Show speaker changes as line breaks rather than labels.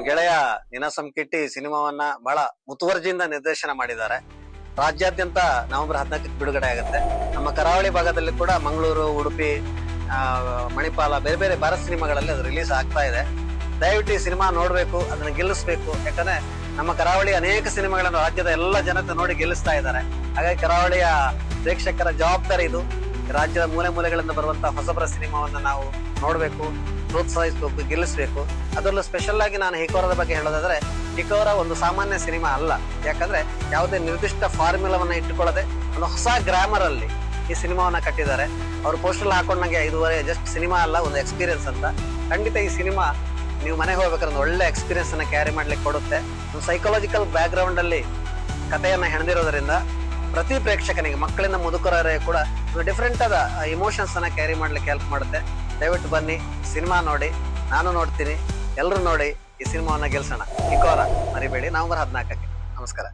ನಮ್ ಗೆಳೆಯ ನಿನಾಸಂ ಕಿಟ್ಟಿ ಸಿನಿಮಾವನ್ನ ಬಹಳ ಮುತುವರ್ಜಿಯಿಂದ ನಿರ್ದೇಶನ ಮಾಡಿದ್ದಾರೆ. ರಾಜ್ಯಾದ್ಯಂತ ನವೆಂಬರ್ 14ಕ್ಕೆ ಬಿಡುಗಡೆ ಆಗುತ್ತೆ. ನಮ್ಮ ಕರಾವಳಿ ಭಾಗದಲ್ಲಿ ಕೂಡ ಮಂಗಳೂರು, ಉಡುಪಿ, ಮಣಿಪಾಲ, ಬೇರೆ ಬೇರೆ ಭಾರತ್ ಸಿನಿಮಾಗಳಲ್ಲಿ ಅದು ರಿಲೀಸ್ ಆಗ್ತಾ ಇದೆ. ದಯವಿಟ್ಟು ಈ ಸಿನಿಮಾ ನೋಡ್ಬೇಕು, ಅದನ್ನ ಗೆಲ್ಲಿಸ್ಬೇಕು. ಯಾಕಂದ್ರೆ ನಮ್ಮ ಕರಾವಳಿ ಅನೇಕ ಸಿನಿಮಾಗಳನ್ನು ರಾಜ್ಯದ ಎಲ್ಲ ಜನತೆ ನೋಡಿ ಗೆಲ್ಲಿಸ್ತಾ ಇದ್ದಾರೆ. ಹಾಗಾಗಿ ಕರಾವಳಿಯ ಪ್ರೇಕ್ಷಕರ ಜವಾಬ್ದಾರಿ ಇದು. ರಾಜ್ಯದ ಮೂಲೆ ಮೂಲೆಗಳಿಂದ ಬರುವಂತಹ ಹೊಸಬರ ಸಿನಿಮಾವನ್ನ ನಾವು ನೋಡ್ಬೇಕು, ಪ್ರೋತ್ಸಾಹಿಸಬೇಕು, ಗೆಲ್ಲಿಸ್ಬೇಕು. ಅದರಲ್ಲೂ ಸ್ಪೆಷಲ್ ಆಗಿ ನಾನು ಹಿಕೋರದ ಬಗ್ಗೆ ಹೇಳೋದಾದ್ರೆ, ಹಿಕೋರ ಒಂದು ಸಾಮಾನ್ಯ ಸಿನಿಮಾ ಅಲ್ಲ. ಯಾಕಂದ್ರೆ ಯಾವುದೇ ನಿರ್ದಿಷ್ಟ ಫಾರ್ಮುಲಾವನ್ನ ಇಟ್ಟುಕೊಳ್ಳದೆ ಒಂದು ಹೊಸ ಗ್ರಾಮರ್ ಅಲ್ಲಿ ಈ ಸಿನಿಮಾವನ್ನ ಕಟ್ಟಿದ್ದಾರೆ. ಅವ್ರು ಪೋಸ್ಟರ್ ಹಾಕೊಂಡ್ ನಂಗೆ ಇದುವರೆ ಜಸ್ಟ್ ಸಿನಿಮಾ ಅಲ್ಲ, ಒಂದು ಎಕ್ಸ್ಪೀರಿಯನ್ಸ್ ಅಂತ. ಖಂಡಿತ ಈ ಸಿನಿಮಾ ನೀವು ಮನೆಗೆ ಹೋಗ್ಬೇಕಾದ್ರೆ ಒಂದು ಒಳ್ಳೆ ಎಕ್ಸ್ಪೀರಿಯನ್ಸ್ ಅನ್ನ ಕ್ಯಾರಿ ಮಾಡ್ಲಿಕ್ಕೆ ಕೊಡುತ್ತೆ. ಒಂದು ಸೈಕಾಲಜಿಕಲ್ ಬ್ಯಾಕ್ ಗ್ರೌಂಡ್ ಅಲ್ಲಿ ಕಥೆಯನ್ನ ಹೆಣೆದಿರೋದ್ರಿಂದ ಪ್ರತಿ ಪ್ರೇಕ್ಷಕನಿಗೆ, ಮಕ್ಕಳಿಂದ ಮುದುಕರವರೆಗೆ ಕೂಡ ಒಂದು ಡಿಫ್ರೆಂಟ್ ಆದ ಇಮೋಷನ್ಸ್ ಅನ್ನ ಕ್ಯಾರಿ ಮಾಡ್ಲಿಕ್ಕೆ ಹೆಲ್ಪ್ ಮಾಡುತ್ತೆ. ದಯವಿಟ್ಟು ಬನ್ನಿ, ಸಿನಿಮಾ ನೋಡಿ, ನಾನು ನೋಡ್ತೀನಿ, ಎಲ್ಲರೂ ನೋಡಿ ಈ ಸಿನಿಮಾವನ್ನ ಗೆಲ್ಸೋಣ. ಹಿಕೋರ ಮರಿಬೇಡಿ, ನವೆಂಬರ್ 14ಕ್ಕೆ. ನಮಸ್ಕಾರ.